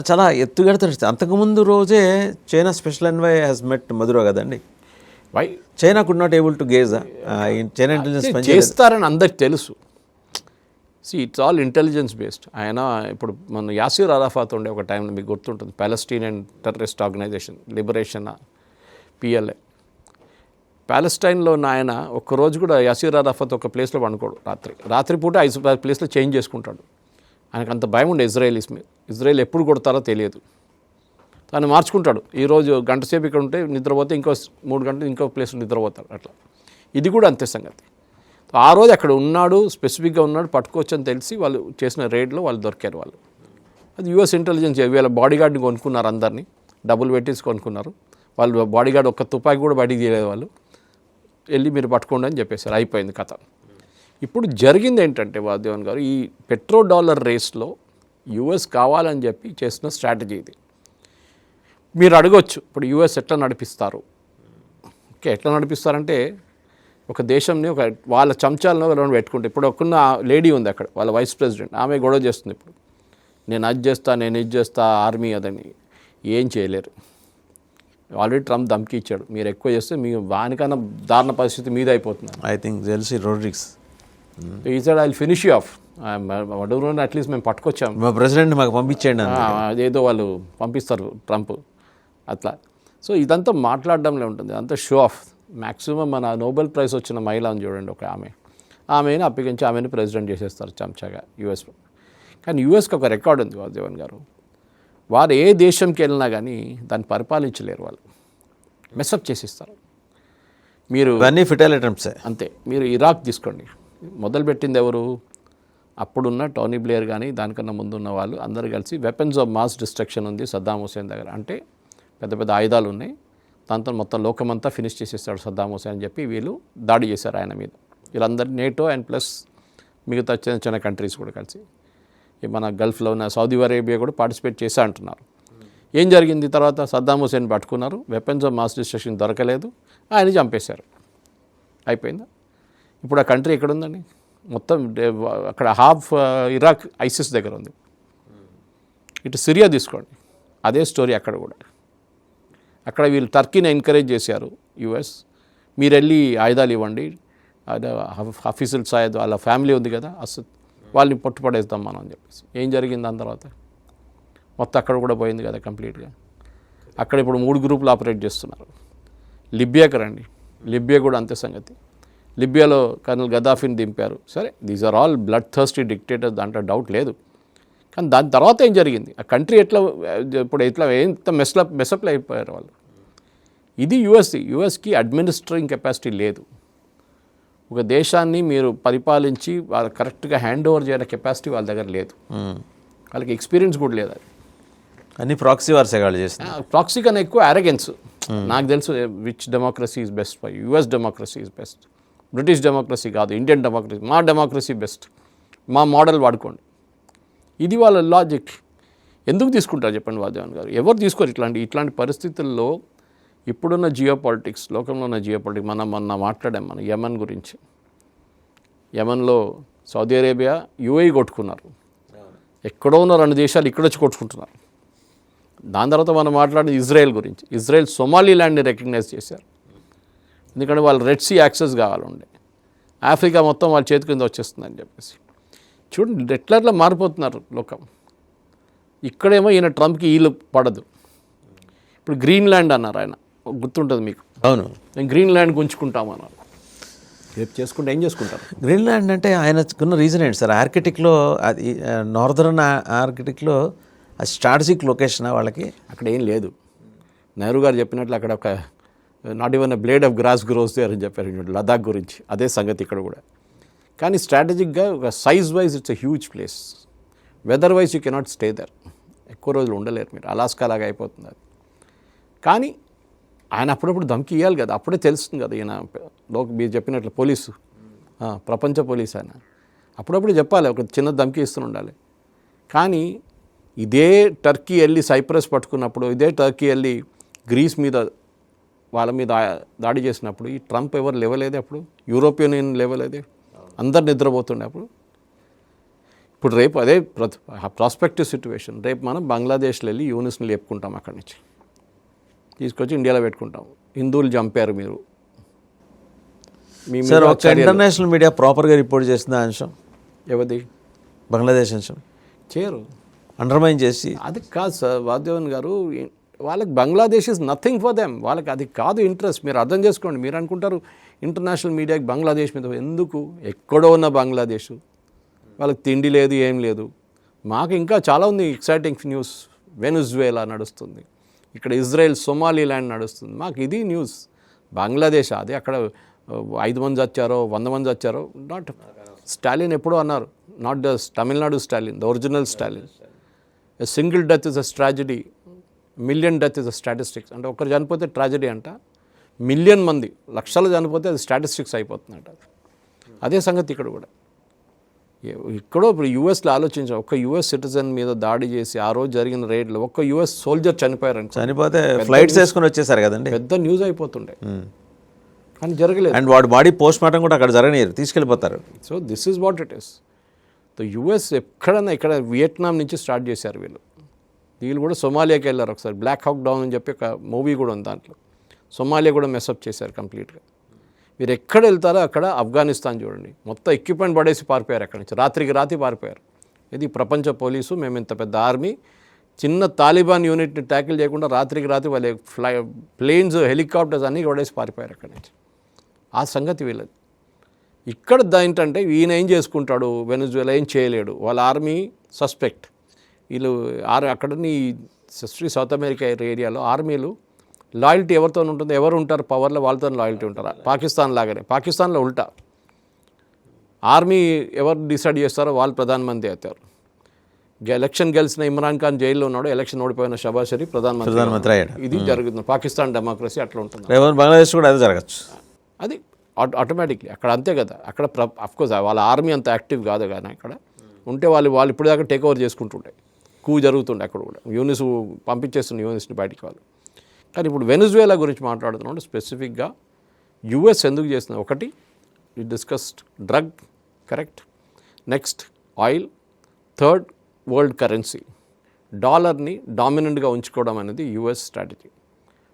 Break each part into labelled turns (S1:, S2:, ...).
S1: చాలా ఎత్తుగడతాడు. అంతకుముందు రోజే China special envoy has met Maduro కదండి.
S2: Why
S1: China could not able to gauge. China intelligence
S2: చేస్తారని అందరికి తెలుసు. It's all intelligence based. ఆయన ఇప్పుడు మన యాసిర్ అరాఫాత్ ఉండే ఒక టైంలో మీకు గుర్తుంటుంది, Palestinian terrorist organisation liberation PLA. ప్యాలెస్టైన్లో ఉన్న ఆయన ఒక్కరోజు కూడా యాసిర్ అరాఫాత్ ఒక ప్లేస్లో పండుకోడు. రాత్రిపూట 5 ప్లేస్లో చేంజ్ చేసుకుంటాడు. ఆయనకు అంత భయం ఉండే ఇజ్రాయెల్ ఎప్పుడు కొడతారో తెలియదు, తను మార్చుకుంటాడు. ఈరోజు గంట సేపు ఇక్కడ ఉంటే నిద్రపోతే ఇంకో 3 గంటలు ఇంకో ప్లేస్లో నిద్రపోతాడు. అట్లా ఇది కూడా అంతే సంగతి. ఆ రోజు అక్కడ ఉన్నాడు, స్పెసిఫిక్గా ఉన్నాడు, పట్టుకోవచ్చు అని తెలిసి వాళ్ళు చేసిన రేడ్లో వాళ్ళు దొరికారు. వాళ్ళు అది US ఇంటెలిజెన్స్ వీళ్ళ బాడీగార్డ్ని కొనుక్కున్నారు, అందరినీ డబ్బులు పెట్టేసి కొనుక్కున్నారు. వాళ్ళు బాడీగార్డ్ ఒక్క తుపాకి కూడా బయటికి తీయలేదు. వాళ్ళు వెళ్ళి మీరు పట్టుకోండి అని చెప్పేశారు, అయిపోయింది కథ. ఇప్పుడు జరిగింది ఏంటంటే వాసుదేవన్ గారు, ఈ $1 రేస్లో US కావాలని చెప్పి చేసిన స్ట్రాటజీ ఇది. మీరు అడగొచ్చు ఇప్పుడు US ఎట్లా నడిపిస్తారు. ఓకే, ఎట్లా నడిపిస్తారంటే ఒక దేశంని ఒక వాళ్ళ చెంచాలను పెట్టుకుంటే, ఇప్పుడు ఒకన్న లేడీ ఉంది అక్కడ, వాళ్ళ వైస్ ప్రెసిడెంట్, ఆమె గొడవ చేస్తుంది. ఇప్పుడు నేను అది చేస్తా, నేను ఇది చేస్తా, ఆర్మీ అదని. ఏం చేయలేరు. ఆల్రెడీ ట్రంప్ ధమ్కి ఇచ్చాడు, మీరు ఎక్కువ చేస్తే మీ వానికన్నా దారుణ పరిస్థితి మీద అయిపోతుంది.
S1: ఐ థింక్ జెల్సీ రోడ్రిగ్స్
S2: ఈ side I finish you off వడూరు అట్లీస్ట్ మేము పట్టుకొచ్చాము,
S1: మా ప్రెసిడెంట్ మాకు పంపించండి,
S2: అదేదో వాళ్ళు పంపిస్తారు ట్రంప్ అట్లా. సో ఇదంతా మాట్లాడడంలో ఉంటుంది, అంతా షో ఆఫ్. మ్యాక్సిమం మన నోబెల్ ప్రైజ్ వచ్చిన మహిళను చూడండి, ఒక ఆమెను అప్పగించి ఆమెను ప్రెసిడెంట్ చేసేస్తారు చంచాగా US. కానీ USకి ఒక రికార్డు ఉంది వాసుదేవన్ గారు, వారు ఏ దేశంకి వెళ్ళినా కానీ దాన్ని పరిపాలించలేరు, వాళ్ళు మెస్అప్ చేసిస్తారు. మీరు
S1: అన్నీ ఫిటైల్ అటెంప్ట్సే.
S2: అంతే. మీరు ఇరాక్ తీసుకోండి, మొదలుపెట్టింది ఎవరు? అప్పుడున్న టోనీ బ్లేయర్ కానీ దానికన్నా ముందున్న వాళ్ళు అందరూ కలిసి వెపన్స్ ఆఫ్ మాస్ డిస్ట్రక్షన్ ఉంది సద్దాం హుసేన్ దగ్గర, అంటే పెద్ద పెద్ద ఆయుధాలు ఉన్నాయి, దాంతో మొత్తం లోకమంతా ఫినిష్ చేసేస్తాడు సద్దాం హుసేన్ అని చెప్పి వీళ్ళు దాడి చేశారు ఆయన మీద. వీళ్ళందరూ NATO అండ్ ప్లస్ మిగతా చిన్న చిన్న కంట్రీస్ కూడా కలిసి, మన గల్ఫ్లో ఉన్న సౌదీ అరేబియా కూడా పార్టిసిపేట్ చేశా అంటున్నారు. ఏం జరిగింది తర్వాత? సద్దాం హుసేన్ పట్టుకున్నారు, వెపన్స్ ఆఫ్ మాస్ డిస్ట్రక్షన్ దొరకలేదు, ఆయన చంపేశారు, అయిపోయిందా? ఇప్పుడు ఆ కంట్రీ ఎక్కడ ఉందండి? మొత్తం అక్కడ హాఫ్ ఇరాక్ ISIS దగ్గర ఉంది. ఇటు సిరియా తీసుకోండి, అదే స్టోరీ అక్కడ కూడా. అక్కడ వీళ్ళు టర్కీని ఎంకరేజ్ చేశారు US, మీరు వెళ్ళి ఆయుధాలు ఇవ్వండి, అదే హఫీజుల్ సయద్ వాళ్ళ ఫ్యామిలీ ఉంది కదా అసద్, వాళ్ళని పట్టుపడేస్తాం మనం అని చెప్పేసి. ఏం జరిగింది దాని తర్వాత? మొత్తం అక్కడ కూడా పోయింది కదా కంప్లీట్గా. అక్కడ ఇప్పుడు 3 గ్రూపులు ఆపరేట్ చేస్తున్నారు. లిబియాకి రండి, లిబియా కూడా అంతే సంగతి. లిబియాలో కర్నల్ గద్దాఫీని దింపారు, సరే these are all blood thirsty dictators, దాంట్లో డౌట్ లేదు. కానీ దాని తర్వాత ఏం జరిగింది? ఆ కంట్రీ ఇప్పుడు ఎంత మెసప్లో అయిపోయారు వాళ్ళు. ఇది యుఎస్కి అడ్మినిస్ట్రేటింగ్ కెపాసిటీ లేదు. ఒక దేశాన్ని మీరు పరిపాలించి వాళ్ళు కరెక్ట్గా హ్యాండ్ ఓవర్ చేయడం కెపాసిటీ వాళ్ళ దగ్గర లేదు, వాళ్ళకి ఎక్స్పీరియన్స్ కూడా లేదు. అది
S1: అన్ని ప్రాక్సీ వార్సే వాళ్ళు చేస్తారు.
S2: ప్రాక్సీ కన్నా ఎక్కువ అరగెన్స్. నాకు తెలుసు which democracy is best for US democracy is best, British democracy కాదు, ఇండియన్ డెమోక్రసీ, మా డెమోక్రసీ బెస్ట్, మా మోడల్ వాడుకోండి. ఇది వాళ్ళ లాజిక్. ఎందుకు తీసుకుంటారు చెప్పండి వాసుదేవన్ గారు? ఎవరు తీసుకోరు ఇట్లాంటి పరిస్థితుల్లో. ఇప్పుడున్న జియోపాలిటిక్స్, లోకంలో ఉన్న జియోపాలిటిక్స్, మొన్న మాట్లాడాం మన యమన్ గురించి. యమన్లో సౌదీ అరేబియా UAE కొట్టుకున్నారు, ఎక్కడో ఉన్న 2 దేశాలు ఇక్కడ వచ్చి కొట్టుకుంటున్నారు. దాని తర్వాత మనం మాట్లాడిన ఇజ్రాయెల్ గురించి. ఇజ్రాయెల్ సొమాలీల్యాండ్ని రికగ్నైజ్ చేశారు, ఎందుకంటే వాళ్ళు రెడ్ సీ యాక్సెస్ కావాలండే, ఆఫ్రికా మొత్తం వాళ్ళ చేతి కింద వచ్చేస్తుందని చెప్పేసి. చూడండి ఎట్లా మారిపోతున్నారు లోకం. ఇక్కడేమో ఈయన ట్రంప్కి వీళ్ళు పడదు. ఇప్పుడు గ్రీన్లాండ్ అన్నారు ఆయన, గుర్తుంటుంది మీకు?
S1: అవును,
S2: నేను గ్రీన్లాండ్ గుంచుకుంటామన్నారు. రేపు చేసుకుంటే ఏం చేసుకుంటారు?
S1: గ్రీన్లాండ్ అంటే ఆయనకున్న రీజన్ ఏంటి సార్? ఆర్కిటిక్లో, అది నార్దర్న్ ఆర్కిటిక్లో అది స్ట్రాటజిక్ లొకేషనా వాళ్ళకి? అక్కడ
S2: ఏం లేదు. నెహ్రూ గారు చెప్పినట్లు అక్కడ ఒక not even a blade of grass grows there అని చెప్పారు లదాఖ్ గురించి. అదే సంగతి ఇక్కడ కూడా. కానీ స్ట్రాటజిక్గా ఒక size wise it's a huge place. Weather wise you cannot stay there, ఎక్కువ రోజులు ఉండలేరు మీరు, అలాస్కా లాగా అయిపోతుంది అది. కానీ ఆయన అప్పుడప్పుడు ధమ్కి ఇవ్వాలి కదా, అప్పుడే తెలుస్తుంది కదా ఈయన మీరు చెప్పినట్లు పోలీసు, ప్రపంచ పోలీసు ఆయన. అప్పుడప్పుడు చెప్పాలి, ఒక చిన్న ధమ్కి ఇస్తూ ఉండాలి. కానీ ఇదే టర్కీ వెళ్ళి సైప్రస్ పట్టుకున్నప్పుడు, ఇదే టర్కీ వెళ్ళి గ్రీస్ మీద వాళ్ళ మీద దాడి చేసినప్పుడు ఈ ట్రంప్ ఎవరు లేవలేదే, అప్పుడు యూరోపియన్ యూనియన్ లేవలేదే, అందరు నిద్రపోతుండే. అప్పుడు ఇప్పుడు రేపు అదే ప్రాస్పెక్టివ్ సిచ్యువేషన్. రేపు మనం బంగ్లాదేశ్లో వెళ్ళి యూనిస్ని లేపుకుంటాం, అక్కడి నుంచి తీసుకొచ్చి ఇండియాలో పెట్టుకుంటాం. హిందువులు చంపారు మీరు.
S1: సార్ ఒక ఇంటర్నేషనల్ మీడియా ప్రాపర్గా రిపోర్ట్ చేసింది ఆ అంశం,
S2: ఎవరిది?
S1: బంగ్లాదేశ్ అంశం
S2: చేయరు,
S1: అండర్మైన్ చేసి.
S2: అది కాదు సార్ వాసుదేవన్ గారు, వాళ్ళకి Bangladesh is nothing for them. వాళ్ళకి అది కాదు ఇంట్రెస్ట్. మీరు అర్థం చేసుకోండి. మీరు అనుకుంటారు ఇంటర్నేషనల్ మీడియాకి బంగ్లాదేశ్ మీద ఎందుకు? ఎక్కడో ఉన్న బంగ్లాదేశ్, వాళ్ళకి తిండి లేదు, ఏం లేదు. మాకు ఇంకా చాలా ఉంది ఎక్సైటింగ్ న్యూస్. వెనుజువేలా నడుస్తుంది, ఇక్కడ ఇజ్రాయెల్ సొమాలిలాండ్ నడుస్తుంది. మాకు ఇది న్యూస్. బంగ్లాదేశ్ అది అక్కడ 5 మంది చచ్చారో 100 మంది చచ్చారో. నాట్ స్టాలిన్ ఎప్పుడో అన్నారు, not the Tamil Nadu Stalin, the original Stalin. A single death is a tragedy, million death is a statistics. అంటే ఒకరు చనిపోతే ట్రాజడీ అంట, మిలియన్ మంది లక్షలు చనిపోతే అది స్టాటిస్టిక్స్ అయిపోతుందంట. అదే సంగతి ఇక్కడ కూడా. ఇక్కడో ఇప్పుడు యూఎస్లో ఆలోచించాం, ఒక్క యూఎస్ సిటిజన్ మీద దాడి చేసి ఆ రోజు జరిగిన రేడ్లో ఒక్క యూఎస్ సోల్జర్ చనిపోయారని,
S1: చనిపోతే ఫ్లైట్స్ వేసుకుని వచ్చేసారు కదండి,
S2: పెద్ద న్యూస్ అయిపోతుండే. కానీ జరగలేదు.
S1: అండ్ వాడి బాడీ పోస్ట్ మార్టం కూడా అక్కడ జరగనియరు, తీసుకెళ్ళిపోతారు.
S2: So this is what it is. The US ఎక్కడన్నా ఇక్కడ వియట్నాం నుంచి స్టార్ట్ చేశారు వీళ్ళు కూడా సొమాలియాకి వెళ్ళారు ఒకసారి. బ్లాక్ హాక్ డౌన్ అని చెప్పి ఒక మూవీ కూడా ఉంది దాంట్లో. సొమాలియా కూడా మెసప్ చేశారు కంప్లీట్గా. మీరు ఎక్కడ వెళ్తారో అక్కడ ఆఫ్ఘనిస్తాన్ చూడండి, మొత్తం ఎక్విప్మెంట్ పడేసి పారిపోయారు అక్కడి నుంచి, రాత్రికి రాత్రి పారిపోయారు. ఇది ప్రపంచ పోలీసు, మేము ఇంత పెద్ద ఆర్మీ, చిన్న తాలిబాన్ యూనిట్ని ట్యాకిల్ చేయకుండా రాత్రికి రాత్రి వాళ్ళ ప్లేన్స్ హెలికాప్టర్స్ అన్నీ పడేసి పారిపోయారు అక్కడి నుంచి. ఆ సంగతి వీళ్ళది. ఇక్కడ ఏంటంటే ఈయన ఏం చేసుకుంటాడు, వెనుజువేలా ఏం చేయలేడు, వాళ్ళ ఆర్మీ సస్పెక్ట్. వీళ్ళు అక్కడని సౌత్ అమెరికా ఏరియాలో ఆర్మీలు లాయల్టీ ఎవరితో ఉంటుంది, ఎవరు ఉంటారు పవర్లో వాళ్ళతో లాయల్టీ ఉంటారు. పాకిస్తాన్ లాగానే, పాకిస్తాన్లో ఉల్టా, ఆర్మీ ఎవరు డిసైడ్ చేస్తారో వాళ్ళు ప్రధానమంత్రి అవుతారు. ఎలక్షన్ గెలిచిన ఇమ్రాన్ ఖాన్ జైల్లో ఉన్నాడు, ఎలక్షన్ ఓడిపోయిన షబాజ్ షరీఫ్ ప్రధానమంత్రి అయ్యాడు. ఇది జరుగుతుంది పాకిస్తాన్ డెమోక్రసీ, అట్లా ఉంటుంది.
S1: బంగ్లాదేశ్ కూడా అదే జరగచ్చు.
S2: అది ఆటోమేటిక్లీ అక్కడ అంతే కదా. అక్కడ అఫ్కోర్స్ వాళ్ళ ఆర్మీ అంత యాక్టివ్ కాదు, కానీ అక్కడ ఉంటే వాళ్ళు ఇప్పుడు దాకా టేక్ ఓవర్ చేసుకుంటుండే, కూ జరుగుతుండే అక్కడ కూడా. యూనిస్ పంపించేస్తున్న యూనిస్ని బయటికి వాళ్ళు. కానీ ఇప్పుడు వెనుజువేలా గురించి మాట్లాడుతున్నాడు స్పెసిఫిక్గా. యుఎస్ ఎందుకు చేస్తుంది? ఒకటి, we discussed drug, correct. Next oil. Third, world currency. డాలర్ని డామినెంట్గా ఉంచుకోవడం అనేది యుఎస్ స్ట్రాటజీ.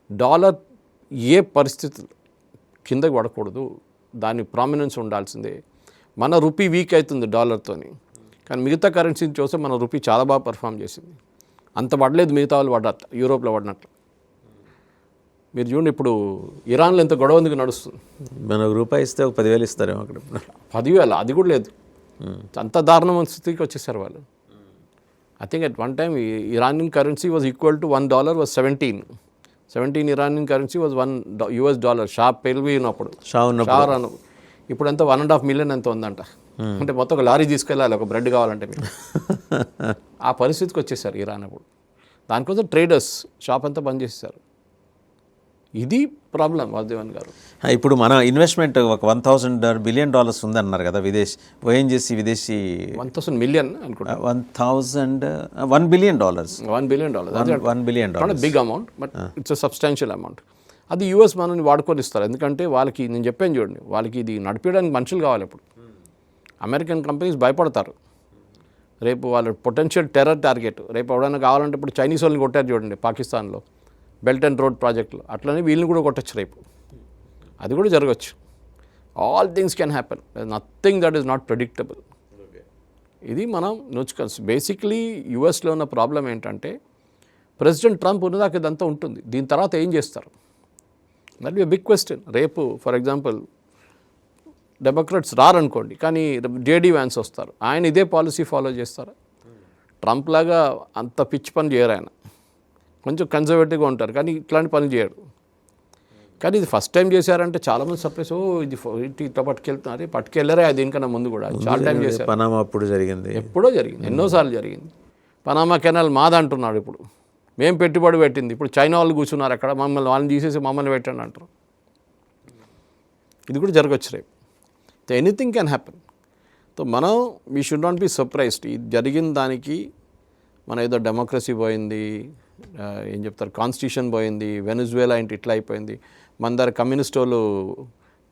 S2: డాలర్ ఏ పరిస్థితులు కిందకి పడకూడదు, దాని ప్రామినెన్స్ ఉండాల్సిందే. మన రూపీ వీక్ అవుతుంది డాలర్తోని, కానీ మిగతా కరెన్సీని చూస్తే మన రూపీ చాలా బాగా పర్ఫామ్ చేసింది. అంత పడలేదు మిగతా వాళ్ళు పడ్డట్టు, యూరోప్లో పడినట్లు. మీరు చూడండి ఇప్పుడు ఇరాన్లో ఎంత గొడవ ఎందుకు నడుస్తుంది.
S1: మన రూపాయి ఇస్తే ఒక 10,000 ఇస్తారేమో అక్కడ.
S2: 10,000 అది కూడా లేదు. అంత దారుణమైన స్థితికి వచ్చేసారు వాళ్ళు. I think at one time Iranian currency was equal to $1 was 17 Iranian currency was $1 Shah పెరిగినప్పుడు, షా అను. ఇప్పుడు ఎంత 1.5 million ఎంత ఉందంట. అంటే మొత్తం ఒక లారీ తీసుకెళ్ళాలి ఒక బ్రెడ్ కావాలంటే మీరు. ఆ పరిస్థితికి వచ్చేసారు ఇరాన్ అప్పుడు. దానికోసం ట్రేడర్స్ షాప్ అంతా బంద్ చేసేసారు. ఇది ప్రాబ్లం వాసుదేవన్ గారు.
S1: ఇప్పుడు మన ఇన్వెస్ట్మెంట్ ఒక $1,000 బిలియన్ ఉందన్నారు కదా, ఓఎన్జీసీ విదేశీ
S2: 1,000 million అనుకుంటా.
S1: $1 billion. $1 billion
S2: big amount, but it's a substantial amount. అది యూఎస్ మనల్ని వాడుకొని ఇస్తారు. ఎందుకంటే వాళ్ళకి, నేను చెప్పాను చూడండి, వాళ్ళకి ఇది నడిపించడానికి మనుషులు కావాలి. ఇప్పుడు అమెరికన్ కంపెనీస్ భయపడతారు. రేపు వాళ్ళ పొటెన్షియల్ టెర్రర్ టార్గెట్. రేపు ఎవడైనా కావాలంటే ఇప్పుడు చైనీస్ వాళ్ళని కొట్టారు చూడండి పాకిస్తాన్లో, బెల్ట్ అండ్ రోడ్ ప్రాజెక్టులో. అట్లనే వీళ్ళని కూడా కొట్టచ్చు రేపు. అది కూడా జరగచ్చు. All things can happen. Nothing that is not predictable. ఇది మనం నోచుకోవాలి. బేసిక్లీ యూఎస్లో ఉన్న ప్రాబ్లం ఏంటంటే, ప్రెసిడెంట్ ట్రంప్ ఉన్నదాకా ఇదంతా ఉంటుంది. దీని తర్వాత ఏం చేస్తారు, దట్ బి బిగ్ క్వశ్చన్. రేపు ఫర్ ఎగ్జాంపుల్ డెమోక్రాట్స్ రారనుకోండి, కానీ జేడీ వ్యాన్స్ వస్తారు. ఆయన ఇదే పాలసీ ఫాలో చేస్తారా? ట్రంప్ లాగా అంత పిచ్చి పని చేయరు. ఆయన కొంచెం కన్జర్వేటివ్గా ఉంటారు, కానీ ఇట్లాంటి పని చేయడు. కానీ ఇది ఫస్ట్ టైం చేశారంటే చాలామంది సర్ప్రైజ్. ఇది ఇట్లా పట్టుకెళ్ళరే. అది దీనికన్నా ముందు కూడా చాలా టైం చేశారు.
S1: పనామా అప్పుడు జరిగింది,
S2: ఎప్పుడో జరిగింది, ఎన్నోసార్లు జరిగింది. పనామా కెనాల్ మాదంటున్నాడు. ఇప్పుడు మేము పెట్టుబడి పెట్టింది. ఇప్పుడు చైనా వాళ్ళు కూర్చున్నారు అక్కడ, వాళ్ళని తీసేసి మమ్మల్ని పెట్టండి అంటారు. ఇది కూడా జరగచ్చు రేపు. Anything can happen. సో మనం we should not be surprised. ఇది జరిగిన దానికి మన ఏదో డెమోక్రసీ పోయింది, ఏం చెప్తారు, కాన్స్టిట్యూషన్ పోయింది, వెనుజువేలా ఏంటి ఇట్లా అయిపోయింది. మన దగ్గర కమ్యూనిస్ట్ వాళ్ళు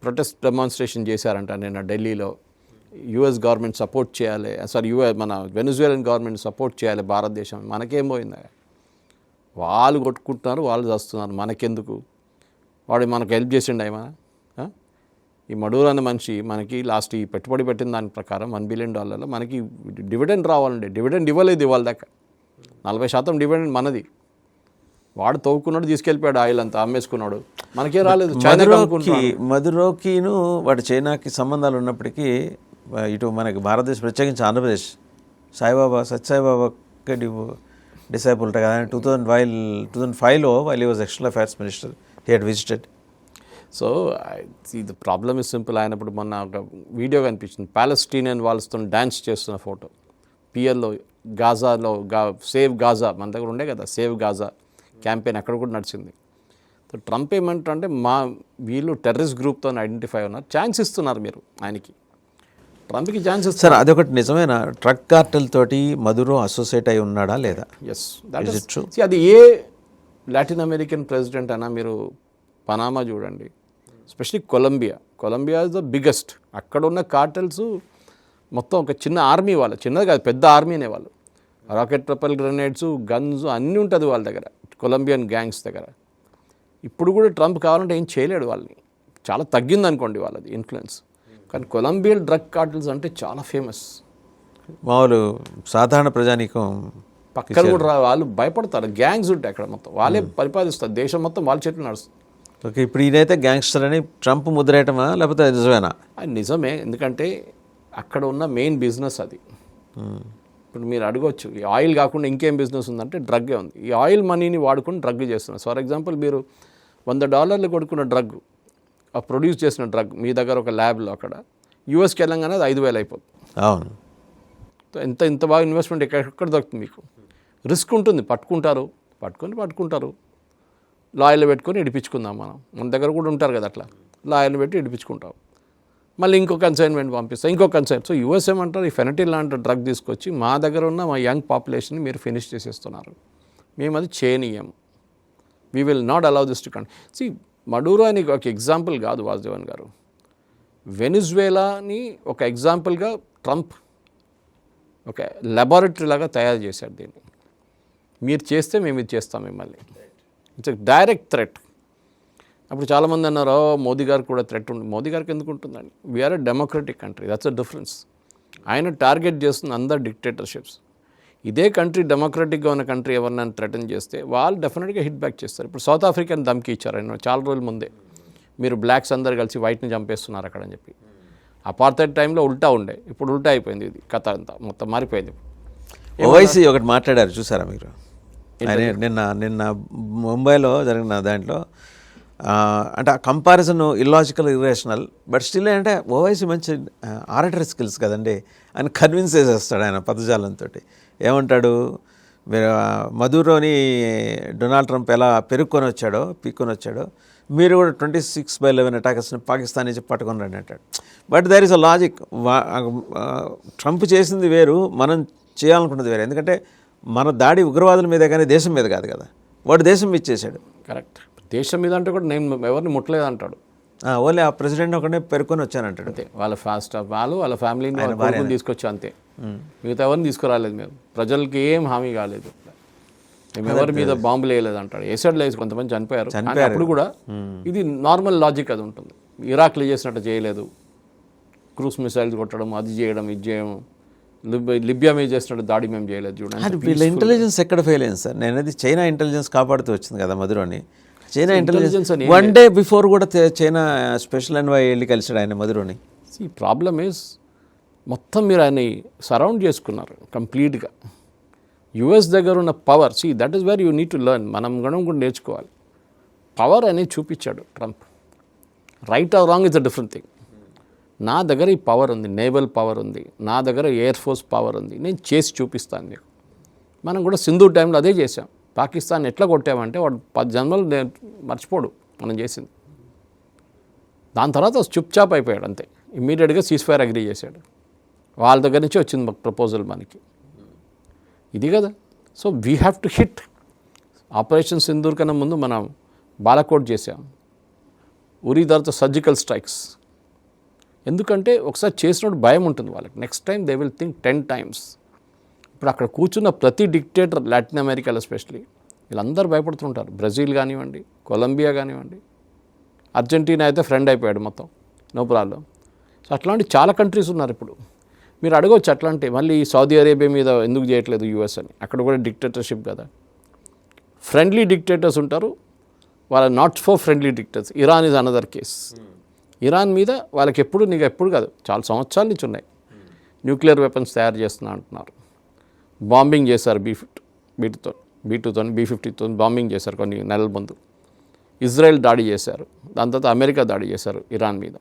S2: ప్రొటెస్ట్ డెమాన్స్ట్రేషన్ చేశారంట నిన్న ఢిల్లీలో. యుఎస్ గవర్నమెంట్ సపోర్ట్ చేయాలి, సారీ మన వెనిజువేలన్ గవర్నమెంట్ సపోర్ట్ చేయాలి భారతదేశం. మనకేం పోయిందా? వాళ్ళు కొట్టుకుంటున్నారు, వాళ్ళు చేస్తున్నారు, మనకెందుకు? వాడు మనకు హెల్ప్ చేసిండు ఏమైనా? ఈ మడూరు అనే మనిషి మనకి లాస్ట్ ఈ పెట్టుబడి పెట్టిన దాని ప్రకారం $1 బిలియన్ మనకి డివిడెండ్ రావాలండి. డివిడెండ్ ఇవ్వలేదు ఇవాళ దాకా. 40% డివిడెండ్ మనది. వాడు తవ్వుకున్నాడు, తీసుకెళ్ళిపోయాడు, ఆయిల్ అంతా అమ్మేసుకున్నాడు, మనకే రాలేదు.
S1: మధురోకిను వాడు చైనాకి సంబంధాలు ఉన్నప్పటికీ ఇటు మనకి భారతదేశం ప్రత్యేకించి ఆంధ్రప్రదేశ్ సత్యసాయిబాబా డిసైపుల్ ఉంటాయి కదా. 2005లో while was external affairs minister, he had visited.
S2: So the problem is simple. అయినప్పుడు మొన్న ఒక వీడియో కనిపించింది, ప్యాలెస్టీనియన్ వాళ్ళతో డ్యాన్స్ చేస్తున్న ఫోటో పిఎల్లో, గాజాలో. సేవ్ గాజా మన దగ్గర ఉండే కదా, సేవ్ గాజా క్యాంపెయిన్ అక్కడ కూడా నడిచింది. సో ట్రంప్ ఏమంటారంటే వీళ్ళు టెర్రరిస్ట్ గ్రూప్తో ఐడెంటిఫై ఉన్నారు, ఛాన్స్ ఇస్తున్నారు మీరు ఆయనకి. ట్రంప్కి ఛాన్స్ ఇస్తారు.
S1: సార్ అదొకటి నిజమేనా? ట్రక్ కార్టెల్ తోటి మధురో అసోసియేట్ అయి ఉన్నాడా లేదా?
S2: Yes, that is true. అది ఏ లాటిన్ అమెరికన్ ప్రెసిడెంట్ అయినా మీరు పనామా చూడండి, especially Colombia is the biggest. అక్కడ ఉన్న కార్టెల్స్ మొత్తం ఒక చిన్న ఆర్మీ, వాళ్ళు చిన్నది కాదు, పెద్ద ఆర్మీనే. వాళ్ళు రాకెట్ ప్రపల్ గ్రెనేడ్స్, గన్స్ అన్నీ ఉంటుంది వాళ్ళ దగ్గర, కొలంబియన్ గ్యాంగ్స్ దగ్గర. ఇప్పుడు కూడా ట్రంప్ కావాలంటే ఏం చేయలేడు వాళ్ళని, చాలా తగ్గింది అనుకోండి వాళ్ళది ఇన్ఫ్లుయెన్స్. కానీ కొలంబియన్ డ్రగ్ కార్టెల్స్ అంటే చాలా ఫేమస్.
S1: మామూలు సాధారణ ప్రజానీకం
S2: పక్కన కూడా వాళ్ళు భయపడతారు. గ్యాంగ్స్ ఉంటాయి అక్కడ, మొత్తం వాళ్ళే పరిపాలిస్తారు, దేశం మొత్తం వాళ్ళ చేతులు నడుస్తుంది.
S1: ఓకే, ఇప్పుడు ఈయనైతే గ్యాంగ్స్టర్ అని ట్రంప్ ముద్రేయటమా లేకపోతే నిజమేనా?
S2: అది నిజమే, ఎందుకంటే అక్కడ ఉన్న మెయిన్ బిజినెస్ అది. ఇప్పుడు మీరు అడగొచ్చు, ఈ ఆయిల్ కాకుండా ఇంకేం బిజినెస్ ఉందంటే డ్రగ్గే ఉంది. ఈ ఆయిల్ మనీని వాడుకుని డ్రగ్ చేస్తున్నారు. ఫర్ ఎగ్జాంపుల్, మీరు $100 కొడుకున్న డ్రగ్, ఆ ప్రొడ్యూస్ చేసిన డ్రగ్ మీ దగ్గర ఒక ల్యాబ్లో అక్కడ యూఎస్కి వెళ్ళంగానే అది 5,000 అయిపోతుంది.
S1: అవును,
S2: ఇంత బాగా ఇన్వెస్ట్మెంట్ ఎక్కడ దొరుకుతుంది మీకు? రిస్క్ ఉంటుంది. పట్టుకుంటారు, లాయర్లు పెట్టుకొని ఇడిపించుకుందాం. మన దగ్గర కూడా ఉంటారు కదా అట్లా, లాయర్లు పెట్టి ఇడిపించుకుంటాం. మళ్ళీ ఇంకో కన్సైన్మెంట్ పంపిస్తాం, ఇంకో కన్సైన్. సో యూఎస్ ఏమంటారు, ఈ ఫెనటిల్ లాంటి డ్రగ్ తీసుకొచ్చి మా దగ్గర ఉన్న మా యంగ్ పాపులేషన్ని మీరు ఫినిష్ చేసేస్తున్నారు, మేము అది చేయనీయం, we will not allow this to continue. See Maduro అని ఒక ఎగ్జాంపుల్ కాదు వాసుదేవన్ గారు, వెనిజువేలాని ఒక ఎగ్జాంపుల్గా ట్రంప్ ఒక లాబొరేటరీ లాగా తయారు చేశాడు దీన్ని. మీరు చేస్తే మేము ఇది చేస్తాం మిమ్మల్ని. It's direct threat. అప్పుడు చాలామంది అన్నారు, మోదీ గారికి కూడా థ్రెట్ ఉంది. మోదీ గారికి ఎందుకు ఉంటుందండి? We're a democratic country, that's a difference. ఆయన టార్గెట్ చేస్తుంది అందరు డిక్టేటర్షిప్స్. ఇదే కంట్రీ డెమోక్రటిక్గా ఉన్న కంట్రీ ఎవరినైనా థ్రెటన్ చేస్తే వాళ్ళు డెఫినెట్గా హిట్ బ్యాక్ చేస్తారు. ఇప్పుడు సౌత్ ఆఫ్రికాని ధమ్కి ఇచ్చారు ఆయన చాలా రోజుల ముందే, మీరు బ్లాక్స్ అందరు కలిసి వైట్ని చంపేస్తున్నారు అక్కడ అని చెప్పి. అపార్థైడ్ టైంలో ఉల్టా ఉండే, ఇప్పుడు ఉల్టా అయిపోయింది. ఇది కథ అంతా మొత్తం మారిపోయింది.
S1: ఓవైసీ ఒకటి మాట్లాడారు చూసారా మీరు? నిన్న ముంబైలో జరిగిన దాంట్లో అంటే ఆ comparison illogical, irrational, but still అంటే ఓవైసీ మంచి ఆరేటరీ స్కిల్స్ కదండి. ఆయన కన్విన్స్ చేసేస్తాడు ఆయన పదజాలంతో. ఏమంటాడు, మీరు మధురోని డొనాల్డ్ ట్రంప్ ఎలా పీక్కొని వచ్చాడో మీరు కూడా 26/11 అటాకర్స్ని పాకిస్తాన్ నుంచి పట్టుకొని రండి అంటాడు. But there is a logic. Trump చేసింది వేరు, మనం చేయాలనుకున్నది వేరు. ఎందుకంటే మన దాడి ఉగ్రవాదుల మీదే కానీ దేశం మీద కాదు కదా. వాడు దేశం మీద చేశాడు.
S2: కరెక్ట్. దేశం మీద అంటే కూడా నేను ఎవరిని ముట్టలేదు అంటాడు.
S1: ఓన్లీ ఆ ప్రెసిడెంట్ ఒకనే పెరుకొని వచ్చానంటాడు.
S2: అంతే, వాళ్ళ ఫ్యామిలీని తీసుకొచ్చా అంతే. మిగతా ఎవరిని తీసుకురాలేదు. మేము ప్రజలకి ఏం హామీ కాలేదు, మేము ఎవరి మీద బాంబులు వేయలేదు అంటాడు. వేసాడులో వేసి కొంతమంది చనిపోయారు. అప్పుడు కూడా ఇది నార్మల్ లాజిక్ అది ఉంటుంది. ఇరాక్లో చేసినట్టు చేయలేదు, క్రూస్ మిసైల్స్ కొట్టడం, అది చేయడం, ఇది చేయడం. లిబియా మీద చేసినట్టు దాడి మేము చేయలేదు. చూడండి,
S1: వీళ్ళ ఇంటెలిజెన్స్ ఎక్కడ ఫెయిల్ అయింది సార్? నేనది చైనా ఇంటెలిజెన్స్ కాపాడుతూ వచ్చింది కదా మధురోని. China intelligence one day before కూడా చైనా స్పెషల్ ఎన్వై వెళ్ళి కలిసాడు ఆయన మధురోని.
S2: ఈ ప్రాబ్లమ్ ఈజ్ మొత్తం మీరు ఆయన్ని సరౌండ్ చేసుకున్నారు కంప్లీట్గా. యుఎస్ దగ్గర ఉన్న power, that is where you need to learn. మనం కూడా నేర్చుకోవాలి. పవర్ అనేది చూపించాడు Trump. Right are wrong is a different thing. నా దగ్గర ఈ పవర్ ఉంది, నేవల్ పవర్ ఉంది, నా దగ్గర ఎయిర్ ఫోర్స్ పవర్ ఉంది, నేను చేసి చూపిస్తాను మీకు. మనం కూడా సింధూర్ టైంలో అదే చేసాం. పాకిస్తాన్ ఎట్లా కొట్టామంటే వాడు 10 జన్మలు మర్చిపోడు మనం చేసింది. దాని తర్వాత చుప్చాప్ అయిపోయాడు అంతే. ఇమ్మీడియట్గా సీజ్-ఫైర్ అగ్రీ చేశాడు. వాళ్ళ దగ్గర నుంచి వచ్చింది ప్రపోజల్ మనకి. ఇది కదా. So we have to hit. Operation Sindoor కన్నా ముందు మనం బాలాకోట్ చేసాం. ఉరీ తర్వాత సర్జికల్ స్ట్రైక్స్. ఎందుకంటే ఒకసారి చేసినప్పుడు భయం ఉంటుంది వాళ్ళకి, next time they will think 10 times. ఇప్పుడు అక్కడ కూర్చున్న ప్రతి డిక్టేటర్ లాటిన్ అమెరికాలో ఎస్పెషలీ వీళ్ళందరూ భయపడుతుంటారు. బ్రెజిల్ కానివ్వండి, కొలంబియా కానివ్వండి, అర్జెంటీనా అయితే ఫ్రెండ్ అయిపోయాడు మొత్తం, నో ప్రాబ్లం. సో అట్లాంటి చాలా కంట్రీస్ ఉన్నారు. ఇప్పుడు మీరు అడగవచ్చు అట్లాంటి మళ్ళీ సౌదీ అరేబియా మీద ఎందుకు చేయట్లేదు యూఎస్ అని, అక్కడ కూడా డిక్టేటర్షిప్ కదా. ఫ్రెండ్లీ డిక్టేటర్స్ ఉంటారు, వాళ్ళ not for friendly dictators. Iran is another case. Iran మీద వాళ్ళకి ఎప్పుడు నీకు ఎప్పుడు కాదు చాలా సంవత్సరాల నుంచి ఉన్నాయి, న్యూక్లియర్ వెపన్స్ తయారు చేస్తున్నా అంటున్నారు. బాంబింగ్ చేశారు B-2తో బాంబింగ్ చేశారు కొన్ని నెలల ముందు. ఇజ్రాయెల్ దాడి చేశారు, దాని తర్వాత అమెరికా దాడి చేశారు ఇరాన్ మీద.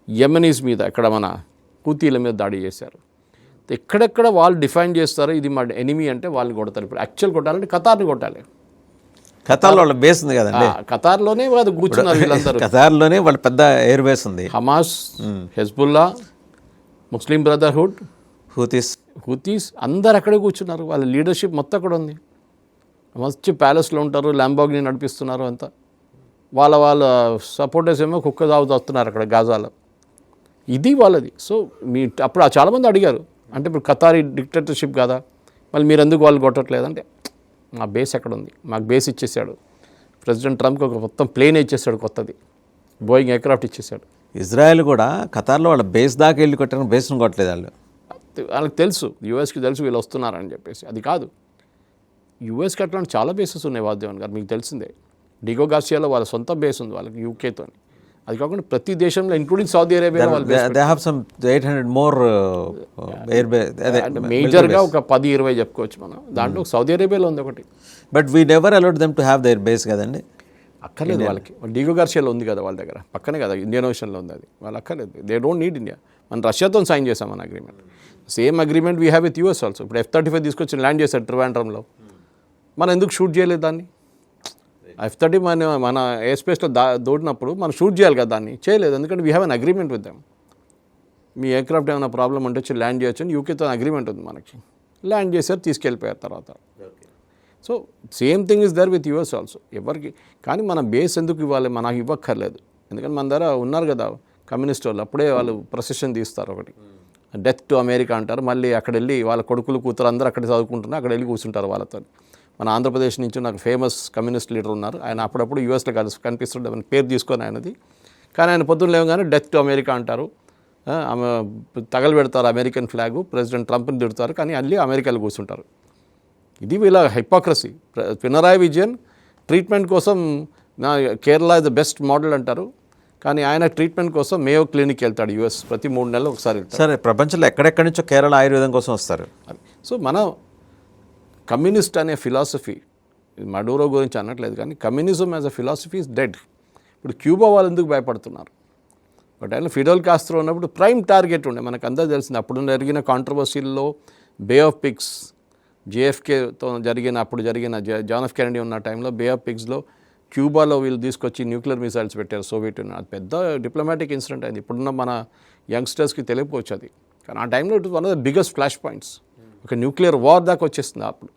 S2: యెమెనీస్ మీద ఇక్కడ మన హూతీల మీద దాడి చేశారు. ఎక్కడెక్కడ వాళ్ళు డిఫైన్ చేస్తారో ఇది మా ఎనిమీ అంటే వాళ్ళు కొడతారు. ఇప్పుడు యాక్చువల్ కొట్టాలంటే ఖతార్ని కొట్టాలి.
S1: ఖతార్లో వాళ్ళ బేస్ ఉంది కదండి,
S2: ఖతార్లోనే వాళ్ళు కూర్చున్నారు వీళ్ళందరూ.
S1: ఖతార్లోనే వాళ్ళ పెద్ద ఎయిర్ బేస్ ఉంది.
S2: హమాస్, హెజ్బుల్లా, ముస్లిం బ్రదర్హుడ్, హూతీస్ అందరు అక్కడే కూర్చున్నారు. వాళ్ళ లీడర్షిప్ మొత్తం అక్కడ ఉంది. మంచి ప్యాలెస్లో ఉంటారు, ల్యాంబోర్గిని నడిపిస్తున్నారు అంతా. వాళ్ళ సపోర్టర్స్ ఏమో కుక్క తాగుతున్నారు అక్కడ గాజాలో. ఇది వాళ్ళది. సో అప్పుడు చాలామంది అడిగారు, అంటే ఇప్పుడు ఖతారీ డిక్టేటర్షిప్ కదా, మళ్ళీ మీరు ఎందుకు వాళ్ళు కొట్టట్లేదంటే మా బేస్ ఎక్కడ ఉంది, మాకు బేస్ ఇచ్చేసాడు ప్రెసిడెంట్ ట్రంప్కి, ఒక మొత్తం ప్లేన్ ఇచ్చేసాడు కొత్తది, బోయింగ్ ఎయిర్క్రాఫ్ట్ ఇచ్చేసాడు.
S1: ఇజ్రాయెల్ కూడా ఖతార్లో వాళ్ళ బేస్ దాకా వెళ్ళి కొట్టిన బేస్ను కొట్టలేదు వాళ్ళు.
S2: వాళ్ళకి తెలుసు, యూఎస్కి తెలుసు వీళ్ళు వస్తున్నారని చెప్పేసి. అది కాదు, యూఎస్కి అట్లాంటి చాలా బేసెస్ ఉన్నాయి వాద్యవన్ గారు, మీకు తెలిసిందే. డిగో గార్సియాలో వాళ్ళ సొంత బేస్ ఉంది వాళ్ళకి యూకేతో. అది కాకుండా ప్రతి దేశంలో ఇంక్లూడింగ్ సౌదీ అరేబియా మేజర్గా ఒక 10-20 చెప్పుకోవచ్చు మనం. దాంట్లో సౌదీ అరేబియాలో ఉంది ఒకటి.
S1: But we never allowed them to have their base కదండి.
S2: అక్కర్లేదు వాళ్ళకి, డిగో గార్సియాలో ఉంది కదా వాళ్ళ దగ్గర, పక్కనే కదా ఇండియన్ ఓషన్లో ఉంది. అది వాళ్ళు అక్కర్లేదు, దే డోంట్ నీడ్ ఇండియా. మనం రష్యాతో సైన్ చేసాం మన agreement, same agreement we have with US also. ఇప్పుడు F-35 తీసుకొచ్చి ల్యాండ్ చేశారు ట్రివాండ్రంలో, మనం ఎందుకు షూట్ చేయలేదు దాన్ని? F-30 మన ఎయిర్ స్పేస్లో దోడినప్పుడు మనం షూట్ చేయాలి కదా, దాన్ని చేయలేదు. ఎందుకంటే we have an agreement with them. Me aircraft ఏమైనా ప్రాబ్లం ఉంటే వచ్చి ల్యాండ్ చేయొచ్చు అని యూకేతో అగ్రిమెంట్ ఉంది మనకి. ల్యాండ్ చేశారు, తీసుకెళ్ళిపోయారు తర్వాత. So same thing is there with US also. ఎవరికి కానీ మన బేస్ ఎందుకు ఇవ్వాలి, మనకు ఇవ్వక్కర్లేదు. ఎందుకంటే మన దగ్గర ఉన్నారు కదా కమ్యూనిస్ట్ వాళ్ళు, అప్పుడే వాళ్ళు ప్రొసెషన్ తీస్తారు ఒకటి, డెత్ టు అమెరికా అంటారు. మళ్ళీ అక్కడ వెళ్ళి వాళ్ళ కొడుకులు కూతురు అందరూ అక్కడ చదువుకుంటున్నారు, అక్కడ వెళ్ళి కూర్చుంటారు వాళ్ళతో. మన ఆంధ్రప్రదేశ్ నుంచి నాకు ఫేమస్ కమ్యూనిస్ట్ లీడర్ ఉన్నారు, ఆయన అప్పుడప్పుడు యూఎస్లో కనిపిస్తుండే, ఆయన పేరు తీసుకొని ఆయనది. కానీ ఆయన పొద్దున్న లేవగానే డెత్ టు అమెరికా అంటారు, ఆమె తగలబెడతారు అమెరికన్ ఫ్లాగు, ప్రెసిడెంట్ ట్రంప్ని తిడతారు, కానీ అల్లి అమెరికాలో కూర్చుంటారు. ఇది వీళ్ళ హిపోక్రసీ. పినరాయి విజయన్ ట్రీట్మెంట్ కోసం Kerala is the best model అంటారు, కానీ ఆయన ట్రీట్మెంట్ కోసం మేయో క్లినిక్ వెళ్తాడు యూఎస్, ప్రతి 3 నెలలు ఒకసారి వెళ్తాడు.
S1: సరే, ప్రపంచంలో ఎక్కడెక్కడి నుంచో కేరళ ఆయుర్వేదం కోసం వస్తారు.
S2: సో మన కమ్యూనిస్ట్ అనే ఫిలాసఫీ, మడూరో గురించి అనట్లేదు, కానీ communism as a philosophy is dead. ఇప్పుడు క్యూబా వాళ్ళు ఎందుకు భయపడుతున్నారు? బట్ ఆయన ఫిడెల్ కాస్ట్రో ఉన్నప్పుడు ప్రైమ్ టార్గెట్ ఉండే, మనకు అందరూ తెలిసింది. అప్పుడు జరిగిన కాంట్రవర్సీల్లో బే ఆఫ్ పిగ్స్, JFKతో అప్పుడు జరిగిన జాన్ ఎఫ్ కెనడీ ఉన్న టైంలో బే ఆఫ్ పిగ్స్లో క్యూబాలో వీళ్ళు తీసుకొచ్చి న్యూక్లియర్ మిసైల్స్ పెట్టారు సోవియట్ యూనియన్. అది పెద్ద డిప్లొమాటిక్ ఇన్సిడెంట్ అయింది. ఇప్పుడున్న మన యంగ్స్టర్స్కి తెలియకపోవచ్చు అది, కానీ ఆ టైంలో it one of the biggest flash points. ఒక న్యూక్లియర్ వార్ దాకా వచ్చేస్తుంది అప్పుడు.